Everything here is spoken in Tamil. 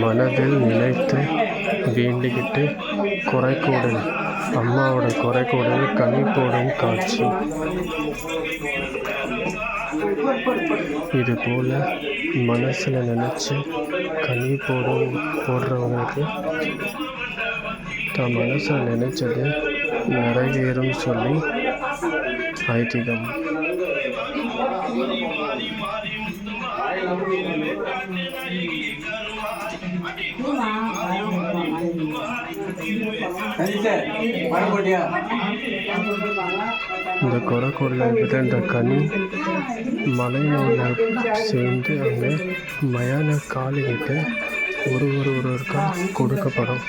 மனதில் நினைத்து வேண்டிக்கிட்டு குறைக்கூடல் அம்மாவோட குறைக்கூடல் கனி போடும் காட்சி. இது போல் மனசில் நினச்சி கனி போடுறவங்களுக்கு தான் மனசில் நினைச்சது நிறைவேறும் சொல்லி ஐதீகம். இந்த கொடைக்குடலை விழுந்த கனி மலையில சேர்ந்து அங்கே மயான காலிக்கிட்டு ஒருவருக்கா கொடுக்கப்படும்.